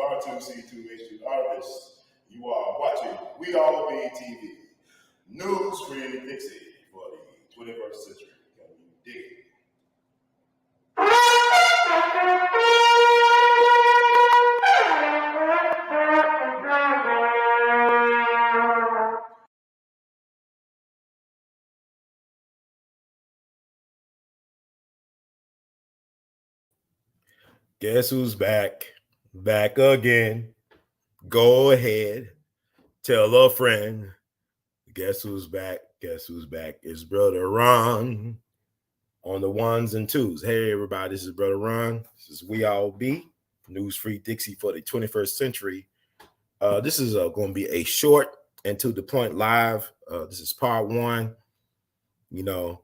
R2C2H2 artists. You are watching We All Be TV. News free Dixie for the 21st century. Can you dig it? Guess who's back? Back again. Go ahead. Tell a friend. Guess who's back? Guess who's back? It's Brother Ron on the ones and twos. Hey, everybody. This is Brother Ron. This is We All Be. News Free Dixie for the 21st century. This is going to be a short and to the point live. This is part one. You know,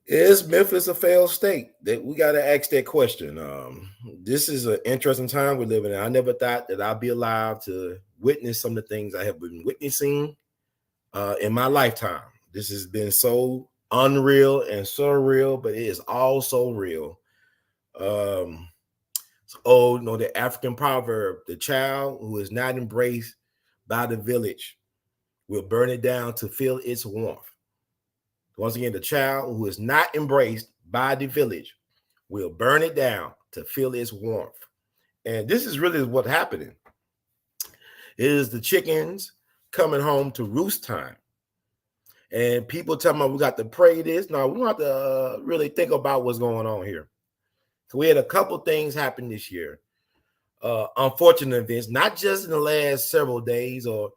is Memphis a failed state? That we got to ask that question. This is an interesting time we're living in. I never thought that I'd be alive to witness some of the things I have been witnessing in my lifetime. This has been so unreal and surreal, but it is also real. The African proverb: the child who is not embraced by the village will burn it down to feel its warmth. Once again, the child who is not embraced by the village will burn it down to feel its warmth. And this is really what's happening. It is the chickens coming home to roost time. And people tell me we got to pray this. No, we don't have to really think about what's going on here. So we had a couple things happen this year. Unfortunate events, not just in the last several days or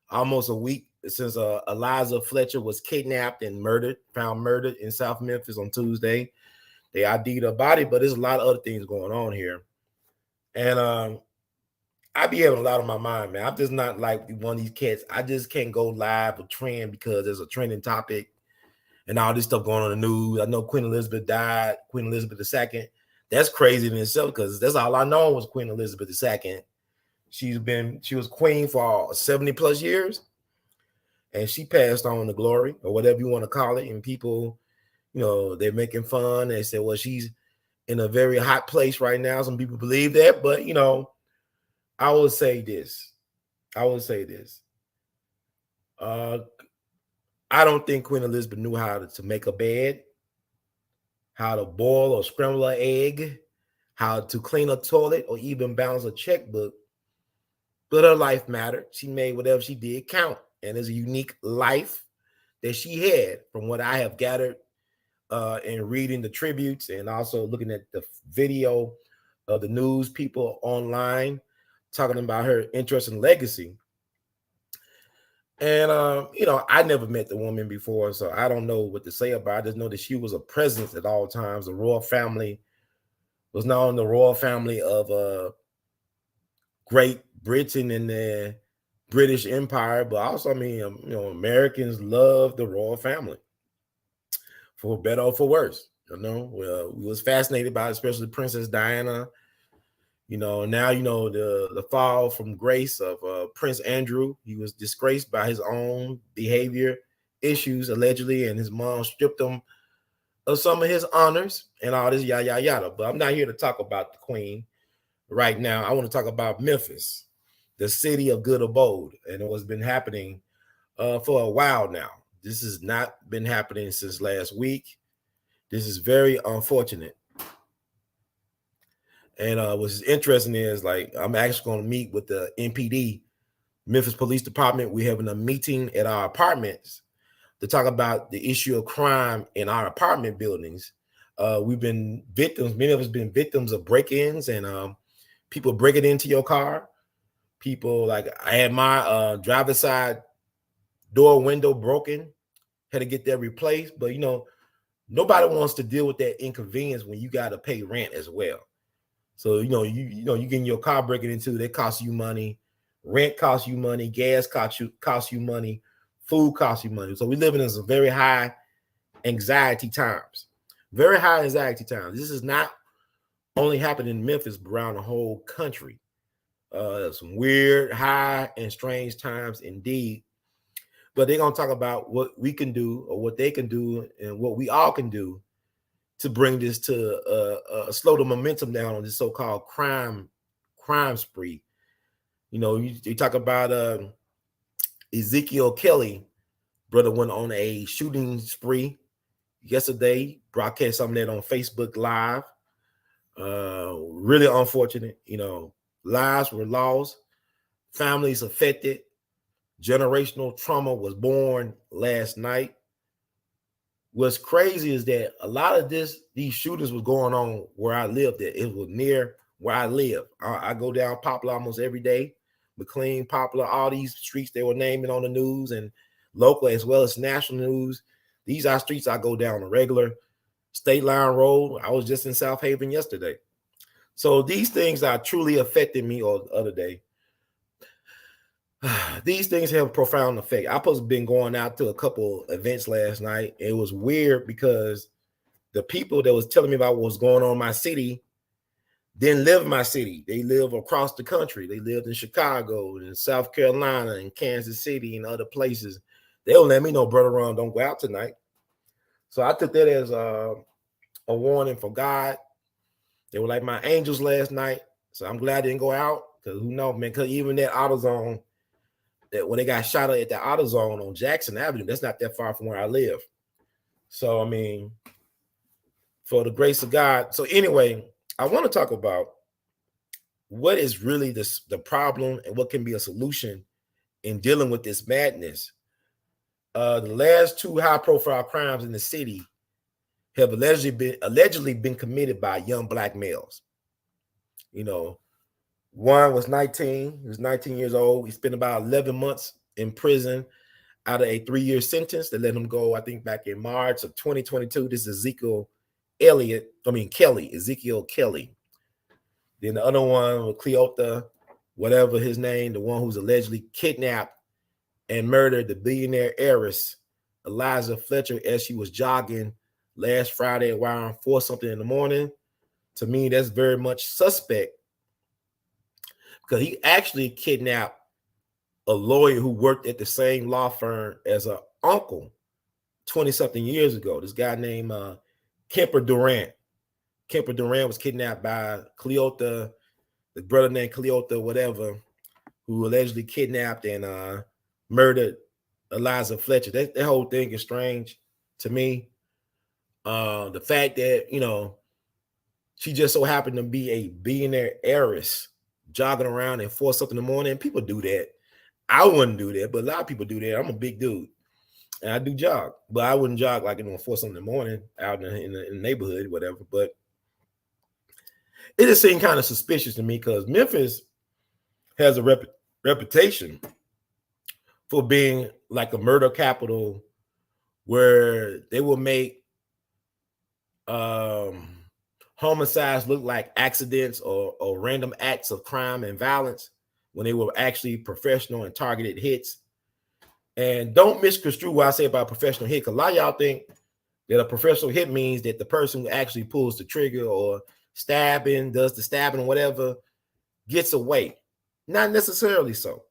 almost a week since Eliza Fletcher was kidnapped and found murdered in South Memphis on Tuesday. They ID'd her body, but there's a lot of other things going on here. And I be having a lot on my mind, man. I'm just not like one of these cats. I just can't go live or trend because there's a trending topic and all this stuff going on in the news. I know Queen Elizabeth died, Queen Elizabeth II. That's crazy in itself because that's all I know was Queen Elizabeth II. She was queen for 70 plus years. And she passed on to glory or whatever you want to call it. And people, they're making fun. They say, well, she's in a very hot place right now. Some people believe that. But, I will say this. I don't think Queen Elizabeth knew how to make a bed, how to boil or scramble an egg, how to clean a toilet or even balance a checkbook. But her life mattered. She made whatever she did count. And it's a unique life that she had from what I have gathered in reading the tributes and also looking at the video of the news people online talking about her interesting legacy. And, I never met the woman before, so I don't know what to say about it. I just know that she was a presence at all times. The royal family was not only the royal family of Great Britain and the British Empire, but also, Americans love the royal family, for better or for worse. We was fascinated by it, especially Princess Diana. Now, the fall from grace of Prince Andrew. He was disgraced by his own behavior issues, allegedly, and his mom stripped him of some of his honors and all this yada, yada. But I'm not here to talk about the queen right now. I want to talk about Memphis, the city of good abode, and what's been happening for a while now. This has not been happening since last week. This is very unfortunate. And what's interesting is, I'm actually going to meet with the MPD, Memphis Police Department. We're having a meeting at our apartments to talk about the issue of crime in our apartment buildings. We've been victims. Many of us been victims of break-ins and people breaking into your car. People, I had my driver's side door window broken, had to get that replaced. But, nobody wants to deal with that inconvenience when you got to pay rent as well. So, you getting your car breaking into, that costs you money. Rent costs you money. Gas costs you money. Food costs you money. So we living in some very high anxiety times. Very high anxiety times. This is not only happening in Memphis, but around the whole country. Some weird, high, and strange times indeed. But they're going to talk about what we can do or what they can do and what we all can do to bring this to slow the momentum down on this so-called crime crime spree. You know, you talk about Ezekiel Kelly, brother went on a shooting spree yesterday, broadcast some of that on Facebook Live. Really unfortunate, you know, lives were lost, families affected, generational trauma was born last night. What's crazy is that a lot of these shootings was going on where I lived at. It was near where I live. I go down Poplar almost every day. McLean, Poplar, all these streets they were naming on the news and local as well as national news. These are streets I go down on a regular. State Line Road. I was just in South Haven yesterday. So these things are truly affecting me the other day. These things have a profound effect. I supposed to been going out to a couple events last night. It was weird because the people that was telling me about what was going on in my city didn't live in my city. They live across the country. They lived in Chicago and South Carolina and Kansas City and other places. They'll let me know, Brother Ron, don't go out tonight. So I took that as a warning from God. They were like my angels last night. So I'm glad I didn't go out because who knows, man, because even that AutoZone, that when they got shot at the AutoZone on Jackson Avenue, that's not that far from where I live. So, I mean, for the grace of God. So anyway, I want to talk about what is really the problem and what can be a solution in dealing with this madness. The last two high-profile crimes in the city have allegedly been committed by young black males. You know, one was 19. He was 19 years old. He spent about 11 months in prison out of a 3-year sentence. They let him go, I think, back in March of 2022. This is Ezekiel Kelly. Then the other one was Cleota, whatever his name, the one who's allegedly kidnapped and murdered the billionaire heiress, Eliza Fletcher, as she was jogging last Friday around 4 something in the morning. To me, that's very much suspect because he actually kidnapped a lawyer who worked at the same law firm as an uncle 20-something years ago. This guy named Kemper Durant. Kemper Durant was kidnapped by Cleota, the brother named Cleota, whatever, who allegedly kidnapped and murdered Eliza Fletcher. That whole thing is strange to me. The fact that, you know, she just so happened to be a billionaire heiress jogging around at 4 something in the morning. People do that. I wouldn't do that, but a lot of people do that. I'm a big dude and I do jog, but I wouldn't jog like 4 something in the morning out in the neighborhood, whatever. But it just seemed kind of suspicious to me because Memphis has a reputation for being like a murder capital where they will make homicides look like accidents or random acts of crime and violence when they were actually professional and targeted hits. And don't misconstrue what I say about professional hit, because a lot of y'all think that a professional hit means that the person who actually pulls the trigger or does the stabbing, whatever, gets away. Not necessarily so.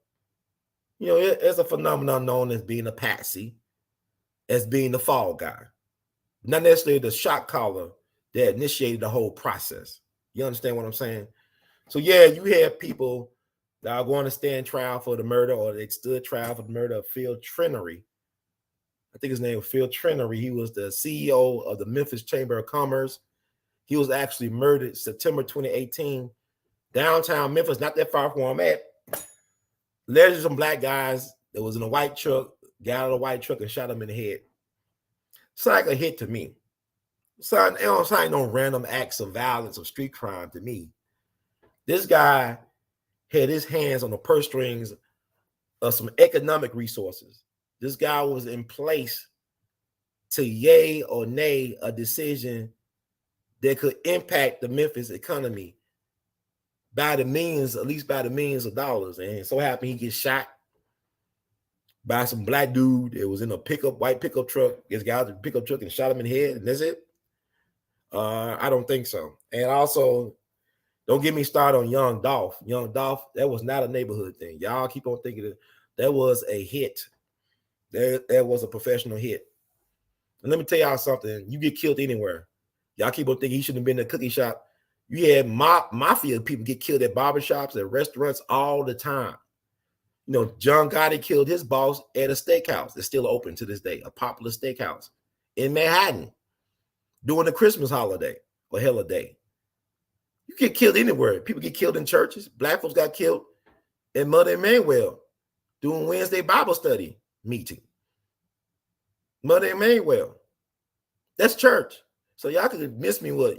You know, it's a phenomenon known as being a patsy, as being the fall guy. Not necessarily the shot caller that initiated the whole process. You understand what I'm saying? So yeah, you have people that are going to stand trial for the murder, or they stood trial for the murder of Phil Trenery. I think his name was Phil Trenery. He was the CEO of the Memphis Chamber of Commerce. He was actually murdered September 2018, downtown Memphis, not that far from where I'm at. There's some black guys that was in a white truck, got out of the white truck and shot him in the head. It's like a hit to me. It's like no random acts of violence or street crime to me. This guy had his hands on the purse strings of some economic resources. This guy was in place to yay or nay a decision that could impact the Memphis economy by the millions, at least by the millions of dollars. And so happened he gets shot by some black dude that was in a white pickup truck. This guy was in a pickup truck and shot him in the head, and that's it. I don't think so. And also, don't get me started on Young Dolph. Young Dolph, that was not a neighborhood thing. Y'all keep on thinking that was a hit. That was a professional hit. And let me tell y'all something. You get killed anywhere. Y'all keep on thinking he shouldn't have been in a cookie shop. You had mafia people get killed at barbershops, at restaurants all the time. You know, John Gotti killed his boss at a steakhouse that's still open to this day, a popular steakhouse in Manhattan during the Christmas holiday or holiday. You get killed anywhere. People get killed in churches. Black folks got killed at Mother Emmanuel doing Wednesday Bible study meeting. Mother Emmanuel. That's church. So y'all could miss me with,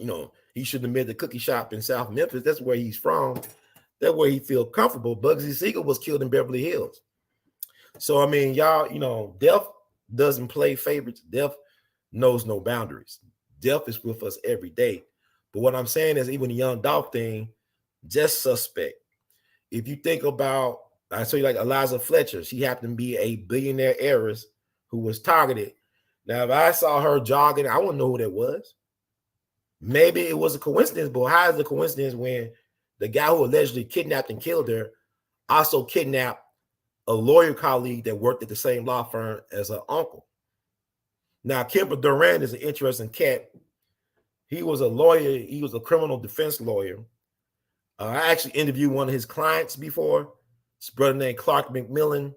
he shouldn't have made the cookie shop in South Memphis. That's where he's from. That's where he feel comfortable. Bugsy Siegel was killed in Beverly Hills. So, I mean, y'all, death doesn't play favorites. Death knows no boundaries. Death is with us every day. But what I'm saying is even the young dog thing, just suspect. If you think about, I saw you like Eliza Fletcher, she happened to be a billionaire heiress who was targeted. Now, if I saw her jogging, I wouldn't know who that was. Maybe it was a coincidence, but how is it a coincidence when the guy who allegedly kidnapped and killed her also kidnapped a lawyer colleague that worked at the same law firm as her uncle? Now, Kemper Durant is an interesting cat. He was a lawyer. He was a criminal defense lawyer. I actually interviewed one of his clients before. His brother named Clark McMillan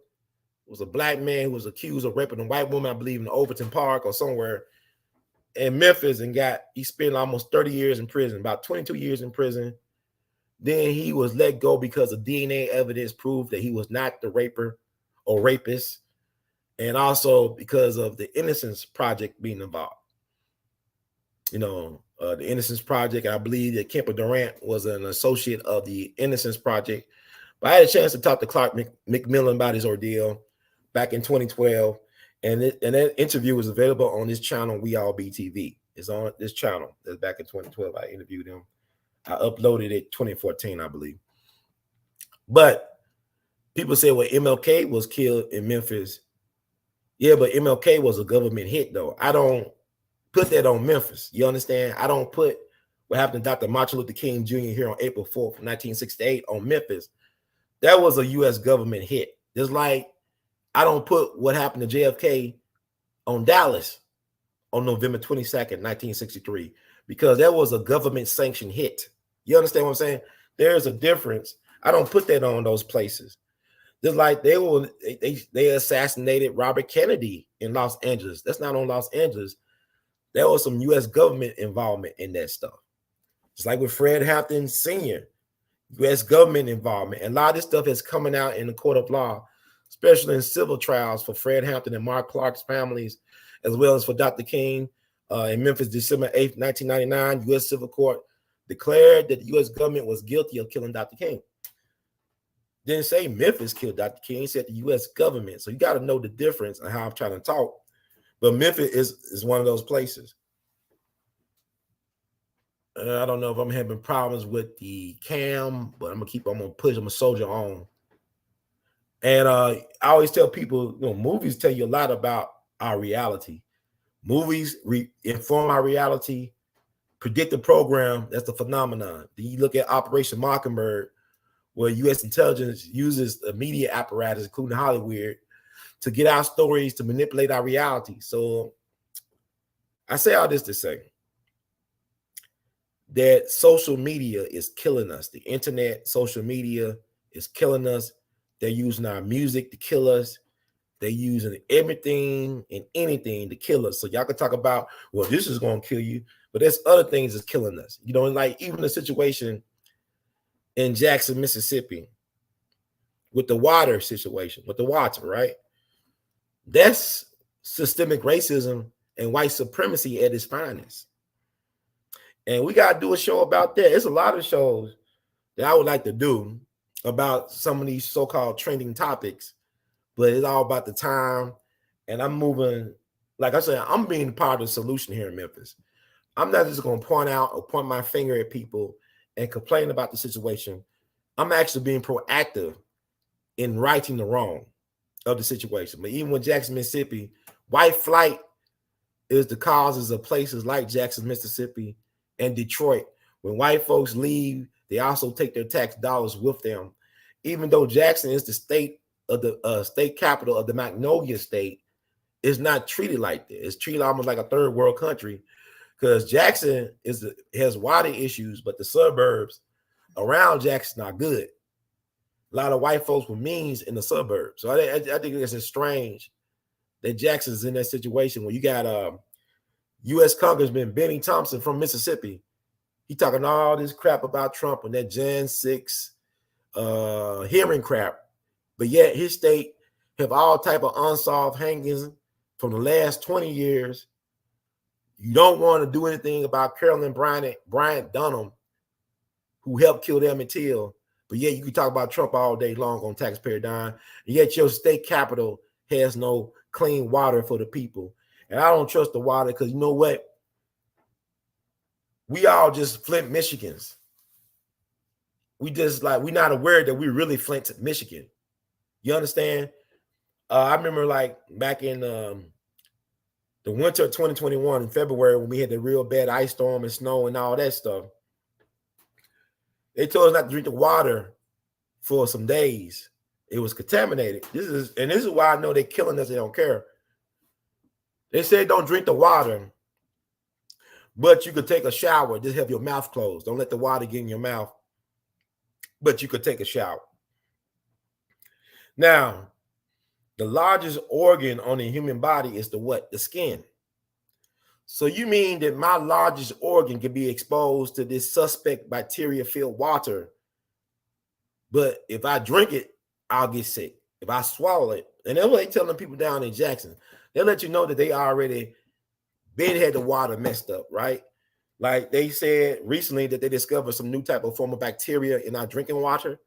was a black man who was accused of raping a white woman, I believe, in Overton Park or somewhere in Memphis, and he spent almost 30 years in prison, about 22 years in prison. Then he was let go because of DNA evidence proved that he was not the raper or rapist, and also because of the Innocence Project being involved. The Innocence Project, I believe that Kemper Durant was an associate of the Innocence Project. But I had a chance to talk to Clark McMillan about his ordeal back in 2012. And that interview was available on this channel, We All Be TV. It's on this channel. That's back in 2012. I interviewed him. I uploaded it 2014, I believe. But people say, well, MLK was killed in Memphis. Yeah, but MLK was a government hit, though. I don't put that on Memphis. You understand? I don't put what happened to Dr. Martin Luther King Jr. here on April 4th, 1968 on Memphis. That was a U.S. government hit. Just like I don't put what happened to JFK on Dallas on November 22nd, 1963, because that was a government sanctioned hit. You understand what I'm saying? There's a difference. I don't put that on those places. Just like they assassinated Robert Kennedy in Los Angeles. That's not on Los Angeles. There was some U.S. government involvement in that stuff. Just like with Fred Hampton Sr., U.S. government involvement. And a lot of this stuff is coming out in the court of law, especially in civil trials for Fred Hampton and Mark Clark's families, as well as for Dr. King. In Memphis, December 8th, 1999, U.S. Civil Court declared that the U.S. government was guilty of killing Dr. King. Didn't say Memphis killed Dr. King, said the U.S. government. So you got to know the difference and how I'm trying to talk. But Memphis is one of those places. I don't know if I'm having problems with the cam, but I'm gonna push, I'm gonna soldier on. And I always tell people, movies tell you a lot about our reality. Movies inform our reality, predict the program. That's the phenomenon. Then you look at Operation Mockingbird, where U.S. intelligence uses the media apparatus, including Hollywood, to get our stories, to manipulate our reality. So I say all this to say that social media is killing us. The internet, social media is killing us. They're using our music to kill us. They're using everything and anything to kill us. So y'all can talk about, well, this is going to kill you, but there's other things that's killing us. Like even the situation in Jackson, Mississippi, with the water situation, with the water, right? That's systemic racism and white supremacy at its finest. And we got to do a show about that. There's a lot of shows that I would like to do about some of these so-called trending topics, but it's all about the time. And I'm moving, like I said, I'm being part of the solution here in Memphis. I'm not just going to point out or point my finger at people and complain about the situation. I'm actually being proactive in righting the wrong of the situation. But even with Jackson, Mississippi, white flight is the causes of places like Jackson, Mississippi and Detroit. When white folks leave, they also take their tax dollars with them. Even though Jackson is the state of the state capital of the Magnolia State, it's not treated like that. It's treated almost like a third world country because Jackson has water issues, but the suburbs around Jackson are good. A lot of white folks with means in the suburbs. So I think it's strange that Jackson's in that situation where you got U.S. Congressman Benny Thompson from Mississippi. He talking all this crap about Trump and that Jan 6 hearing crap, but yet his state have all type of unsolved hangings from the last 20 years. You don't want to do anything about Carolyn Bryant Dunham, who helped kill Emmett Till, but yet you can talk about Trump all day long on taxpayer dime, and yet your state capital has no clean water for the people. And I don't trust the water because you know what? We all just Flint, Michigans. We just like, we're not aware that we really Flint, Michigan. You understand? I remember like back in the winter of 2021 in February when we had the real bad ice storm and snow and all that stuff. They told us not to drink the water for some days. It was contaminated. This is why I know they're killing us. They don't care. They say don't drink the water, but you could take a shower. Just have your mouth closed. Don't let the water get in your mouth, but you could take a shower. Now, the largest organ on the human body is the what? The skin. So you mean that my largest organ can be exposed to this suspect bacteria-filled water, but if I drink it, I'll get sick. If I swallow it, and that's what they telling people down in Jackson. They'll let you know that they already had the water messed up, right? Like they said recently that they discovered some new type of form of bacteria in our drinking water.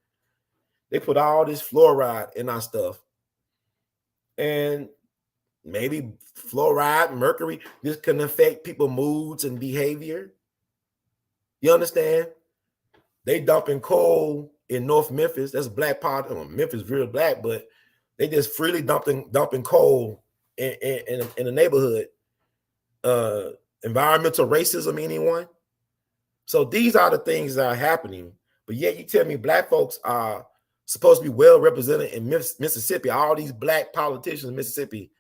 They put all this fluoride in our stuff. And maybe fluoride, mercury, this can affect people's moods and behavior. You understand? They dumping coal in North Memphis. That's a black part. Memphis is real black, but they just freely dumping coal in the neighborhood. Environmental racism, anyone? So these are the things that are happening. But yet you tell me black folks are supposed to be well represented in Mississippi, all these black politicians in Mississippi,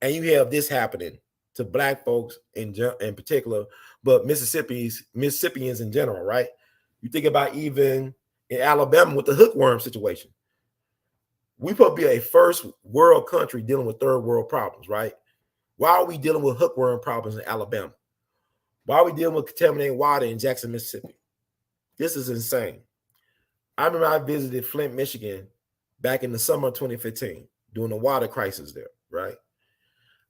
and you have this happening to black folks in particular, but Mississippians in general, right? You think about even in Alabama with the hookworm situation. We supposed to be a first world country dealing with third world problems, right? Why are we dealing with hookworm problems in Alabama? Why are we dealing with contaminated water in Jackson, Mississippi? This is insane. I remember I visited Flint, Michigan back in the summer of 2015 during the water crisis there, right?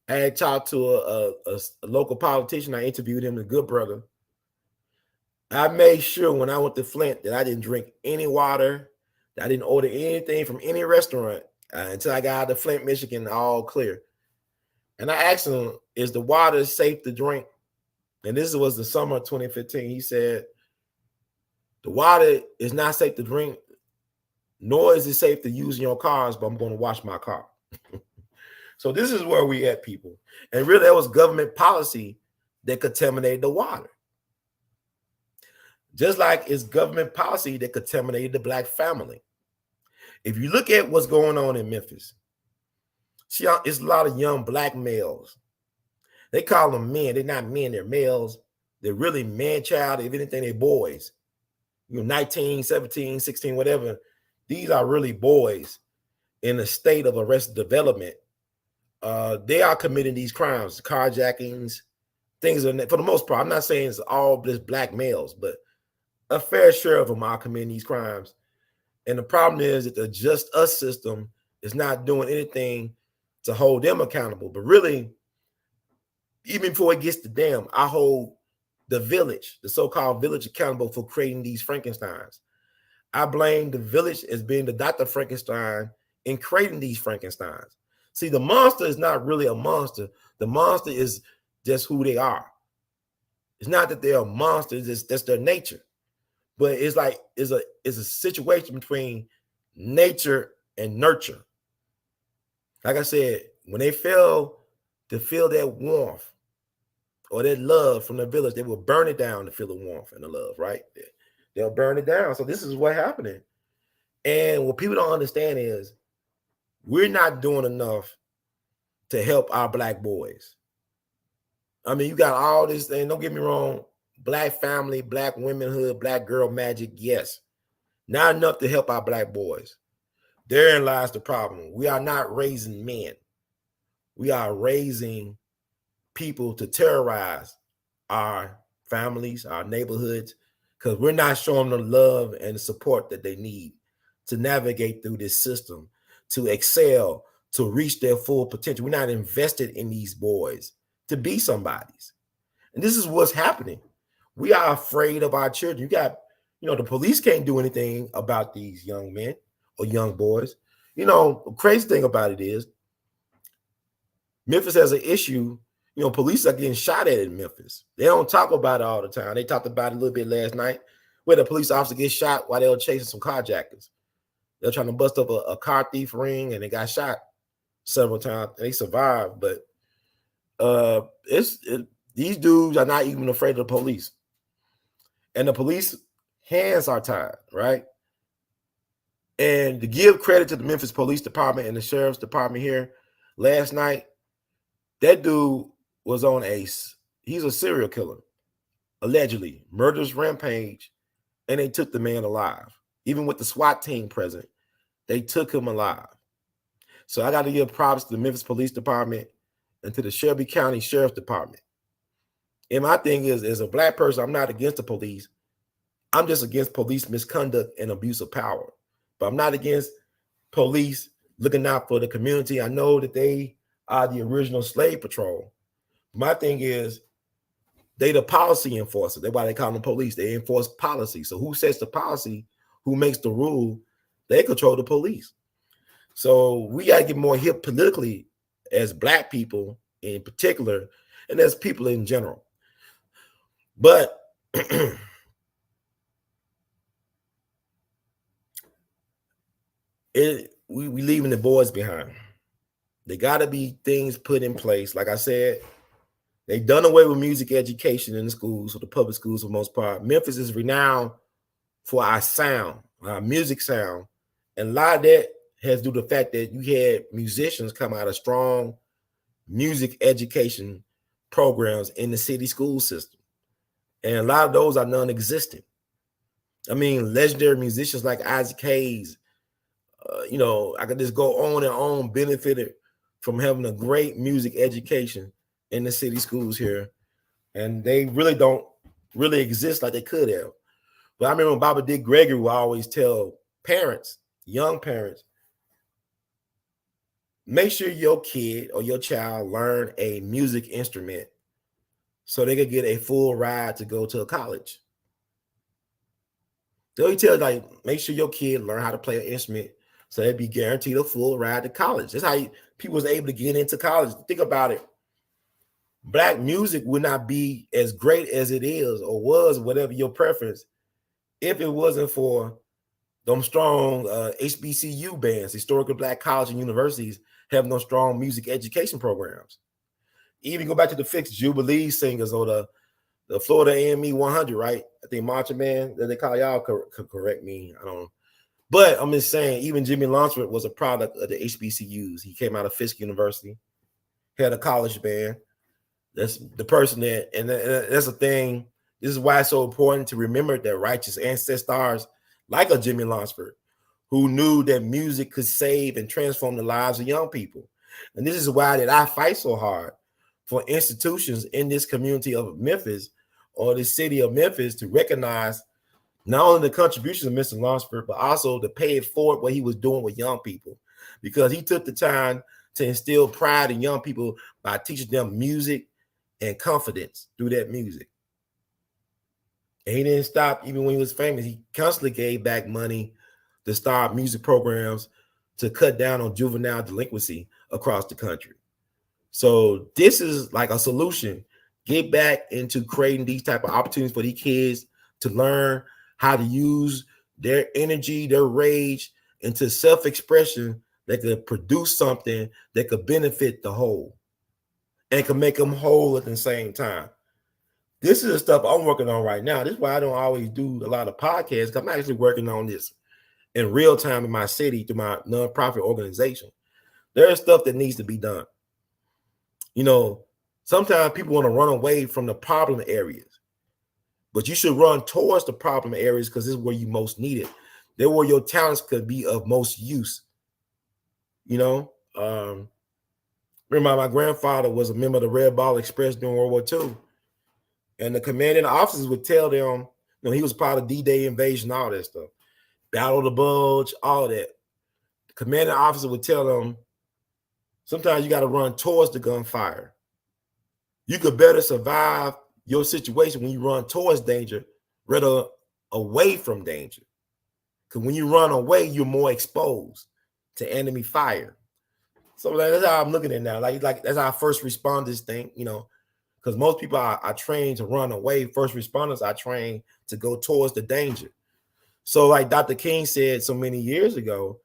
I had talked to a local politician. I interviewed him, a good brother. I made sure when I went to Flint that I didn't drink any water, that I didn't order anything from any restaurant until I got out of Flint, Michigan, all clear. And I asked him, is the water safe to drink? And this was the summer of 2015. He said, the water is not safe to drink, nor is it safe to use in your cars, but I'm going to wash my car. So this is where we at, people. And really, that was government policy that contaminated the water. Just like it's government policy that contaminated the black family. If you look at what's going on in Memphis, see, it's a lot of young black males. They call them men. They're not men, they're males. They're really man-child. If anything, they're boys. 19, 17, 16, whatever. These are really boys in a state of arrested development. They are committing these crimes, carjackings, things of that. For the most part, I'm not saying it's all just black males, but a fair share of them are committing these crimes. And the problem is that the Just Us system is not doing anything to hold them accountable. But really, even before it gets to them, I hold the village, the so-called village, accountable for creating these Frankensteins. I blame the village as being the Dr. Frankenstein in creating these Frankensteins. See, the monster is not really a monster. The monster is just who they are. It's not that they're a monster, that's their nature. But it's like it's a situation between nature and nurture. Like I said, when they fail to feel that warmth or that love from the village, they will burn it down to feel the warmth and the love, right? They'll burn it down. So this is what's happening. And what people don't understand is we're not doing enough to help our black boys. I mean, you got all this thing. Don't get me wrong. Black family, black womanhood, black girl magic. Yes. Not enough to help our black boys. Therein lies the problem. We are not raising men. We are raising people to terrorize our families, our neighborhoods, because we're not showing them the love and the support that they need to navigate through this system, to excel, to reach their full potential. We're not invested in these boys to be somebody's. And this is what's happening. We are afraid of our children. You got, the police can't do anything about these young men or young boys. The crazy thing about it is Memphis has an issue. Police are getting shot at in Memphis. They don't talk about it all the time. They talked about it a little bit last night where the police officer gets shot while they were chasing some carjackers. They're trying to bust up a car thief ring and they got shot several times. They survived, but these dudes are not even afraid of the police. And the police hands are tied, right? And to give credit to the Memphis Police Department and the Sheriff's Department here, last night, that dude was on he's a serial killer, allegedly, murderous rampage, and they took the man alive. Even with the SWAT team present, they took him alive. So I got to give props to the Memphis Police Department and to the Shelby County Sheriff's Department. And my thing is, as a black person, I'm not against the police. I'm just against police misconduct and abuse of power. But I'm not against police looking out for the community. I know that they are the original slave patrol. My thing is, they the policy enforcer. That's why they call them police. They enforce policy. So who sets the policy? Who makes the rule? They control the police. So we got to get more hip politically as black people in particular, and as people in general. But we leaving the boys behind. There got to be things put in place. Like I said, they done away with music education in the schools, or the public schools for the most part. Memphis is renowned for our sound, our music sound. And a lot of that has to do with the fact that you had musicians come out of strong music education programs in the city school system. And a lot of those are non-existent. I mean, legendary musicians like Isaac Hayes, I could just go on and on, benefited from having a great music education in the city schools here. And they really don't really exist like they could have. But I remember when Baba Dick Gregory would always tell parents, young parents, make sure your kid or your child learn a music instrument so they could get a full ride to go to a college. So he tells, make sure your kid learn how to play an instrument so they'd be guaranteed a full ride to college. That's how people was able to get into college. Think about it. Black music would not be as great as it is or was, whatever your preference, if it wasn't for them strong HBCU bands, historically black colleges and universities having those strong music education programs. Even go back to the Fixed Jubilee singers or the Florida AME 100, right? I think Marching Band, that they call, y'all could correct me. I don't know. But I'm just saying, even Jimmy Lunsford was a product of the HBCUs. He came out of Fisk University, had a college band. That's the person and that's the thing. This is why it's so important to remember that righteous ancestors like a Jimmy Lunsford, who knew that music could save and transform the lives of young people. And this is why that I fight so hard for institutions in this community of Memphis or the city of Memphis to recognize not only the contributions of Mr. Lunsford, but also to pay it forward what he was doing with young people, because he took the time to instill pride in young people by teaching them music and confidence through that music. And he didn't stop even when he was famous. He constantly gave back money to start music programs to cut down on juvenile delinquency across the country. So this is like a solution. Get back into creating these type of opportunities for these kids to learn how to use their energy, their rage into self-expression that could produce something that could benefit the whole and can make them whole at the same time. This is the stuff I'm working on right now. This is why I don't always do a lot of podcasts, because I'm actually working on this in real time in my city through my nonprofit organization. There is stuff that needs to be done. Sometimes people want to run away from the problem areas, but you should run towards the problem areas because this is where you most need it. They're where your talents could be of most use. You know, remember my grandfather was a member of the Red Ball Express during World War II, and the commanding officers would tell them, you know, he was part of D-Day invasion, all that stuff, Battle of the Bulge, all that. The commanding officer would tell them, sometimes you got to run towards the gunfire. You could better survive your situation when you run towards danger rather away from danger. Because when you run away, you're more exposed to enemy fire. So that's how I'm looking at it now. Like that's how first responders think, you know, because most people are trained to run away. First responders are trained to go towards the danger. So like Dr. King said so many years ago,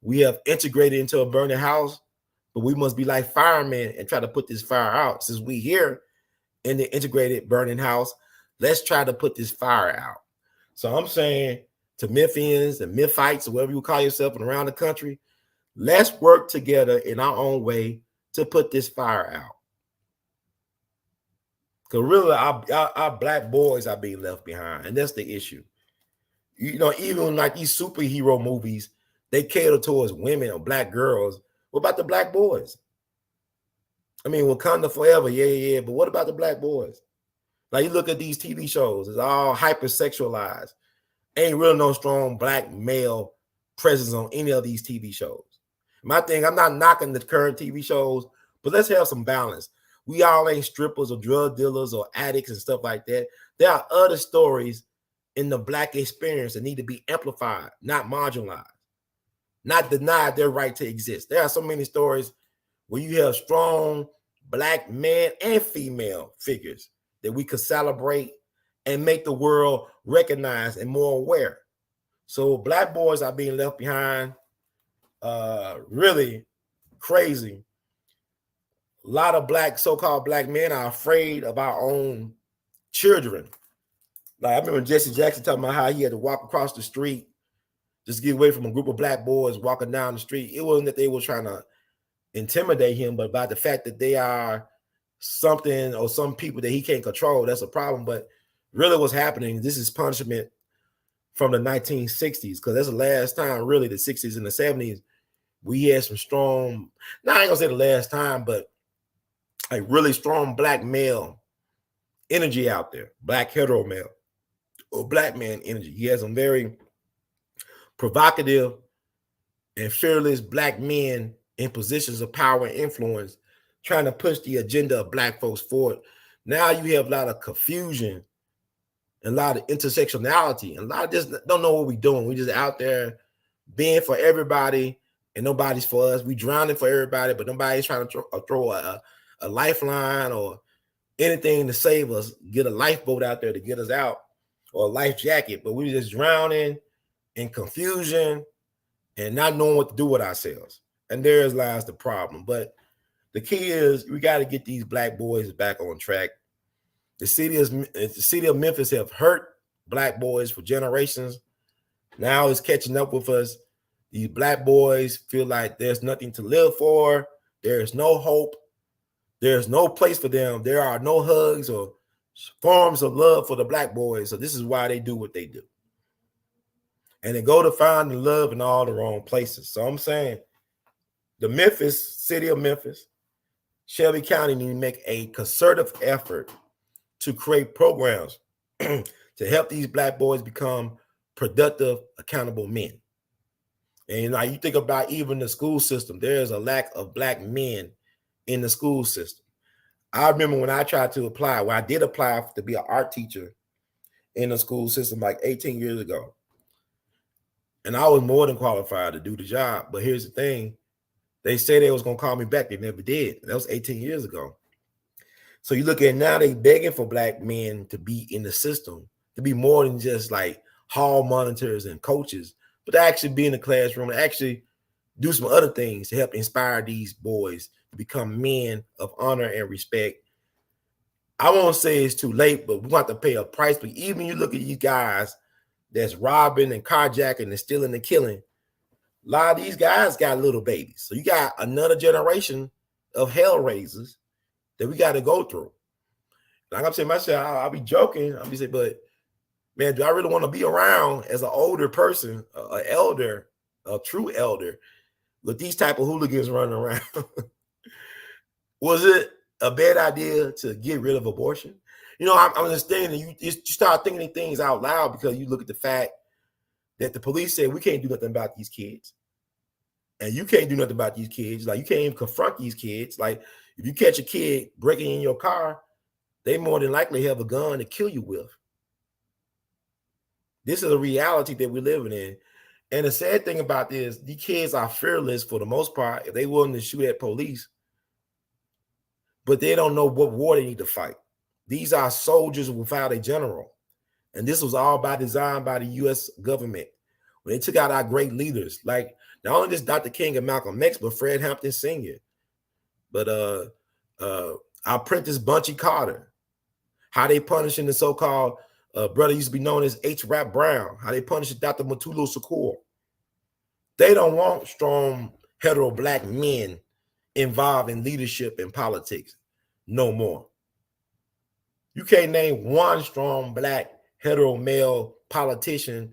we have integrated into a burning house, but we must be like firemen and try to put this fire out. Since we here in the integrated burning house, let's try to put this fire out. So I'm saying to Memphians and Memphites, or whatever you call yourself, and around the country, let's work together in our own way to put this fire out. Because really, our black boys are being left behind, and that's the issue. You know, even like these superhero movies, they cater towards women or black girls. What about the black boys? I mean, Wakanda forever, yeah. But what about the black boys? Like you look at these TV shows, it's all hypersexualized. Ain't really no strong black male presence on any of these TV shows. My thing, I'm not knocking the current TV shows, but let's have some balance. We all ain't strippers or drug dealers or addicts and stuff like that. There are other stories in the black experience that need to be amplified, not marginalized, not denied their right to exist. There are so many stories where you have strong black man and female figures that we could celebrate and make the world recognize and more aware. So black boys are being left behind. Really crazy. A lot of black, so-called black men are afraid of our own children. Like I remember Jesse Jackson talking about how he had to walk across the street just to get away from a group of black boys walking down the street. It wasn't that they were trying to intimidate him, but about the fact that they are something or some people that he can't control. That's a problem. But really what's happening, this is punishment from the 1960s, because that's the last time, really, the 60s and the 70s, we had some strong, now I ain't gonna say the last time, but like really strong black male energy out there, black hetero male or black man energy. He has some very provocative and fearless black men in positions of power and influence trying to push the agenda of black folks forward. Now you have a lot of confusion and a lot of intersectionality and a lot of just don't know what we're doing. We just out there being for everybody and nobody's for us. We drowning for everybody, but nobody's trying to throw a lifeline or anything to save us, get a lifeboat out there to get us out or a life jacket, but we're just drowning in confusion and not knowing what to do with ourselves. And therein lies the problem. But the key is we got to get these black boys back on track. The city of Memphis have hurt black boys for generations. Now it's catching up with us. These black boys feel like there's nothing to live for. There is no hope. There's no place for them. There are no hugs or forms of love for the black boys. So this is why they do what they do. And they go to find the love in all the wrong places. So I'm saying the city of Memphis, Shelby County need to make a concerted effort to create programs to help these black boys become productive, accountable men. And like you think about even the school system, there's a lack of black men in the school system. I remember when I tried to apply, when I did apply to be an art teacher in the school system like 18 years ago. And I was more than qualified to do the job. But here's the thing. They said they was going to call me back. They never did. That was 18 years ago. So you look at now, they begging for black men to be in the system, to be more than just like hall monitors and coaches, but to actually be in the classroom, to actually do some other things to help inspire these boys to become men of honor and respect. I won't say it's too late, but we want to pay a price. But even you look at these guys that's robbing and carjacking and stealing and killing, a lot of these guys got little babies. So you got another generation of hell raisers that we got to go through. Like I'm saying myself, I'll be joking. I'll be saying, but man, do I really want to be around as an older person, an elder, a true elder, with these type of hooligans running around? Was it a bad idea to get rid of abortion? You know, I'm understanding you start thinking things out loud because you look at the fact that the police say we can't do nothing about these kids. And you can't do nothing about these kids. Like, you can't even confront these kids. Like, if you catch a kid breaking in your car, they more than likely have a gun to kill you with. This is a reality that we're living in. And the sad thing about this, these kids are fearless for the most part if they willing to shoot at police, but they don't know what war they need to fight. These are soldiers without a general. And this was all by design by the U.S. government. When they took out our great leaders, like not only just Dr. King and Malcolm X, but Fred Hampton Sr., but our Apprentice Bunchy Carter, how they punishing the so-called brother used to be known as H. Rap Brown, how they punishing Dr. Mutulu Shakur. They don't want strong hetero black men involved in leadership and politics no more. You can't name one strong black hetero male politician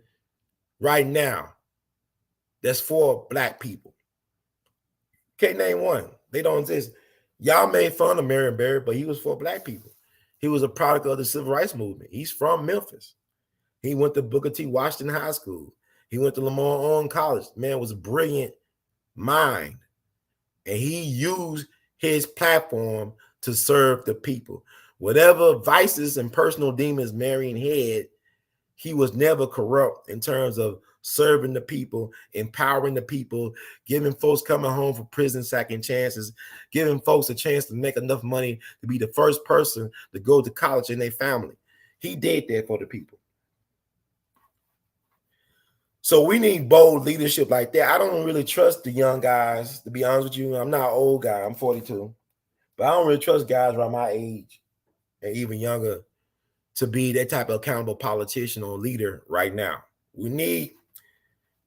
right now that's for black people. Can't name one. They don't exist. Y'all made fun of Marion Barry, but he was for black people. He was a product of the civil rights movement. He's from Memphis. He went to Booker T. Washington High School. He went to Lamar Owen College. Man was a brilliant mind. And he used his platform to serve the people. Whatever vices and personal demons Marion had, he was never corrupt in terms of serving the people, empowering the people, giving folks coming home from prison second chances, giving folks a chance to make enough money to be the first person to go to college in their family. He did that for the people. So we need bold leadership like that. I don't really trust the young guys, to be honest with you. I'm not an old guy. I'm 42. But I don't really trust guys around my age and even younger to be that type of accountable politician or leader right now. We need,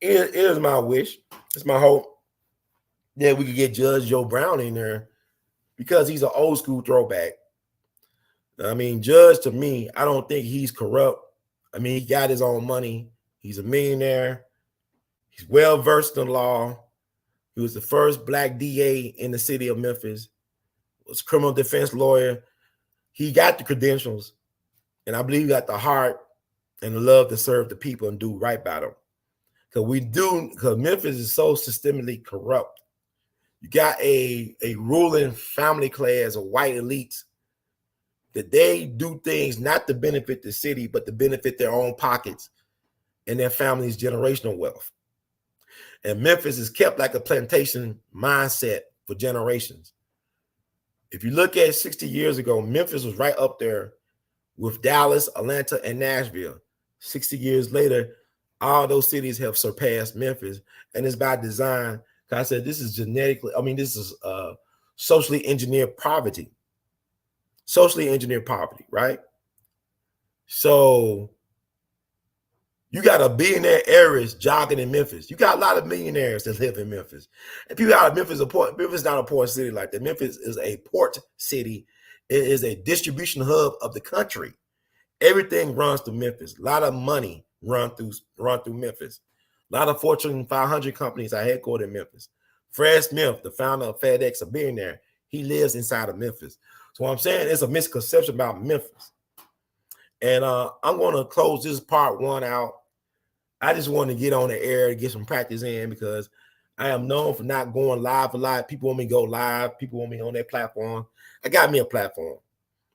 it is my wish, it's my hope that we could get Judge Joe Brown in there because he's an old school throwback. I mean, Judge, to me, I don't think he's corrupt. I mean, he got his own money. He's a millionaire. He's well-versed in law. He was the first black DA in the city of Memphis, was a criminal defense lawyer. He got the credentials, and I believe he got the heart and the love to serve the people and do right by them. Because Memphis is so systemically corrupt. You got a ruling family class of white elites that they do things not to benefit the city, but to benefit their own pockets and their family's generational wealth. And Memphis is kept like a plantation mindset for generations. If you look at 60 years ago, Memphis was right up there with Dallas, Atlanta, and Nashville. 60 years later, all those cities have surpassed Memphis, and it's by design. I said this is this is socially engineered poverty. Socially engineered poverty, right? So you got a billionaire heiress jogging in Memphis. You got a lot of millionaires that live in Memphis. And people out of Memphis are poor. Memphis is not a poor city like that. Memphis is a port city. It is a distribution hub of the country. Everything runs through Memphis. A lot of money run through Memphis. A lot of Fortune 500 companies are headquartered in Memphis. Fred Smith, the founder of FedEx, a billionaire, he lives inside of Memphis. So what I'm saying is a misconception about Memphis. And I'm going to close this part one out. I just want to get on the air to get some practice in because I am known for not going live a lot. People want me to go live. People want me on their platform. I got me a platform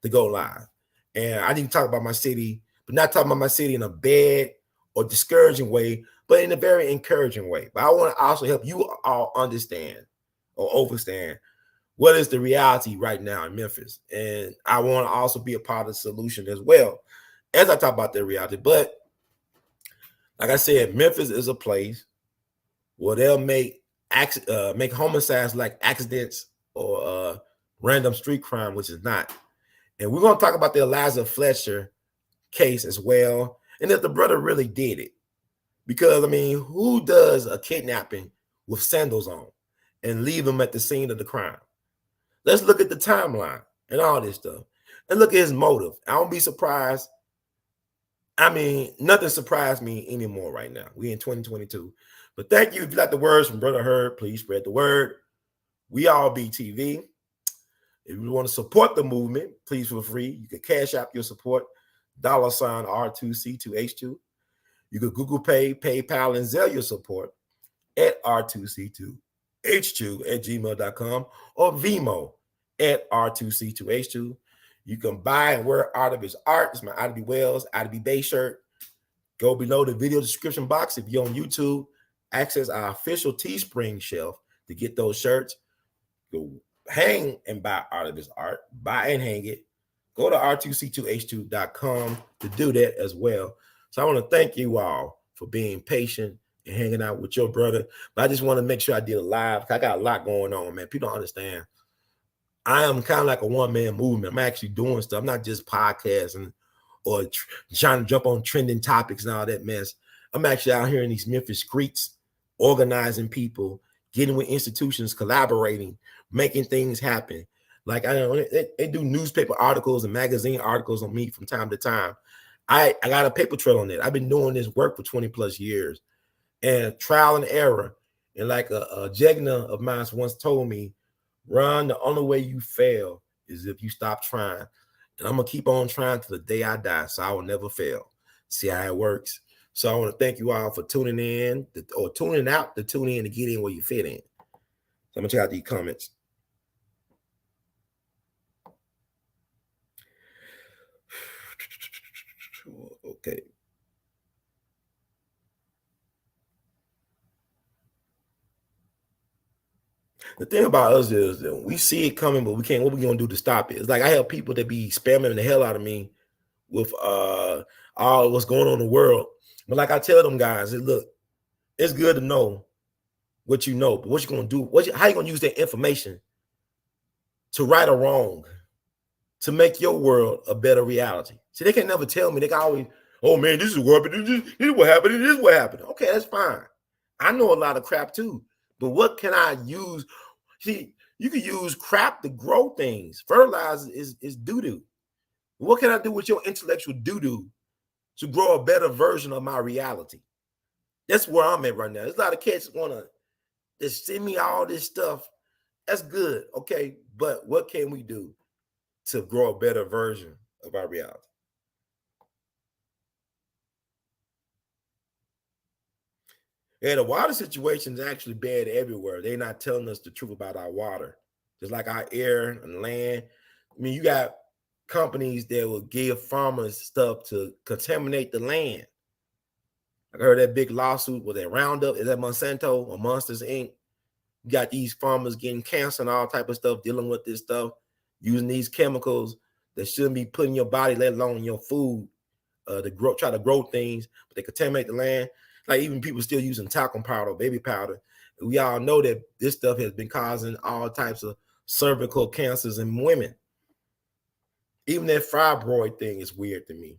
to go live. And I need to talk about my city, but not talk about my city in a bad or discouraging way, but in a very encouraging way. But I want to also help you all understand or understand what is the reality right now in Memphis. And I want to also be a part of the solution as well as I talk about the reality. But like I said, Memphis is a place where they'll make homicides like accidents or random street crime, which is not. And we're going to talk about the Eliza Fletcher case as well, and if the brother really did it. Because, I mean, who does a kidnapping with sandals on and leave them at the scene of the crime? Let's look at the timeline. and all this stuff. And look at his motive. I don't be surprised. I mean, nothing surprised me anymore right now. We in 2022. But thank you. If you like the words from Brother Herb, please spread the word. We all be TV. If you want to support the movement, please feel free. You can cash out your support, $ R2C2H2. You can Google Pay, PayPal, and Zelle your support at R2C2H2 at gmail.com or Vimo at R2C2H2. You can buy and wear Art of His Art. It's my Ida Wells, Ida Bay shirt. Go below the video description box. If you're on YouTube, access our official Teespring shelf to get those shirts. Go hang and buy Art of His Art. Buy and hang it. Go to R2C2H2.com to do that as well. So I want to thank you all for being patient and hanging out with your brother. But I just want to make sure I did a live. I got a lot going on, man. People don't understand. I am kind of like a one-man movement. I'm actually doing stuff. I'm not just podcasting or trying to jump on trending topics and all that mess. I'm actually out here in these Memphis streets, organizing people, getting with institutions, collaborating, making things happen. Like I know they do newspaper articles and magazine articles on me from time to time. I got a paper trail on that. I've been doing this work for 20 plus years and trial and error. And like a Jegna of mine once told me, Ron, the only way you fail is if you stop trying. And I'm going to keep on trying till the day I die, so I will never fail. See how it works? So I want to thank you all for tuning in or tuning out to tune in to get in where you fit in. So I'm going to check out these comments. Okay. The thing about us is that we see it coming, but we can't. What we gonna do to stop it? It's like I have people that be spamming the hell out of me with all what's going on in the world. But like I tell them guys, look, it's good to know what you know, but what you gonna do? How you gonna use that information to right or wrong, to make your world a better reality? See, they can never tell me. They can always, oh man, this is what happened. This is what happened. This is what happened. Okay, that's fine. I know a lot of crap too, but what can I use? See, you can use crap to grow things. Fertilizer is doo-doo. What can I do with your intellectual doo-doo to grow a better version of my reality? That's where I'm at right now. There's a lot of cats want to just send me all this stuff. That's good, okay? But what can we do to grow a better version of our reality? Yeah, the water situation is actually bad everywhere. They're not telling us the truth about our water. Just like our air and land. I mean, you got companies that will give farmers stuff to contaminate the land. I heard that big lawsuit with that Roundup. Is that Monsanto or Monsters Inc.? You got these farmers getting cancer and all type of stuff, dealing with this stuff, using these chemicals that shouldn't be put in your body, let alone your food, to try to grow things, but they contaminate the land. Like even people still using talcum powder, baby powder. We all know that this stuff has been causing all types of cervical cancers in women. Even that fibroid thing is weird to me.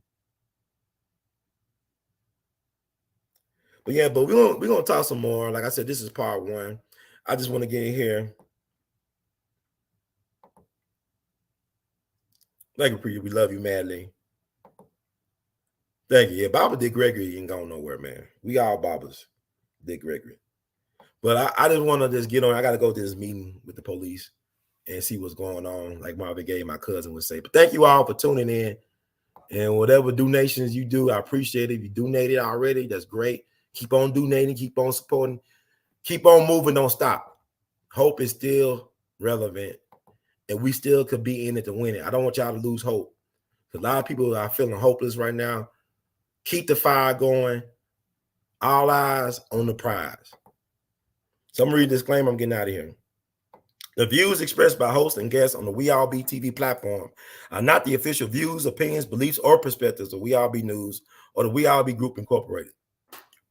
But yeah, but we're gonna talk some more. Like I said, this is part one. I just want to get in here. Thank you, we love you madly. Thank you. Yeah, Baba Dick Gregory ain't going nowhere, man. We all Babas, Dick Gregory. But I just want to just get on. I got to go to this meeting with the police and see what's going on. Like Marvin Gaye, my cousin, would say. But thank you all for tuning in. And whatever donations you do, I appreciate it. If you donated already, that's great. Keep on donating. Keep on supporting. Keep on moving. Don't stop. Hope is still relevant. And we still could be in it to win it. I don't want y'all to lose hope. A lot of people are feeling hopeless right now. Keep the fire going. All eyes on the prize. So I'm going to read the disclaimer. I'm getting out of here. The views expressed by hosts and guests on the We All Be TV platform are not the official views, opinions, beliefs, or perspectives of We All Be News or the We All Be Group Incorporated.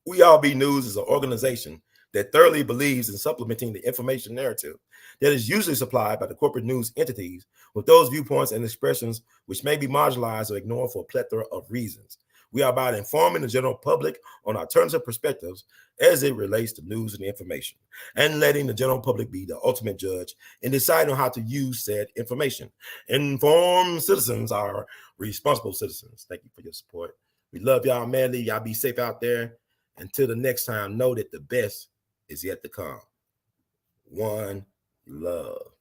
We All Be News is an organization that thoroughly believes in supplementing the information narrative that is usually supplied by the corporate news entities with those viewpoints and expressions which may be marginalized or ignored for a plethora of reasons. We are about informing the general public on alternative perspectives as it relates to news and information, and letting the general public be the ultimate judge in deciding on how to use said information. Informed citizens are responsible citizens. Thank you for your support. We love y'all madly. Y'all be safe out there. Until the next time, know that the best is yet to come. One love.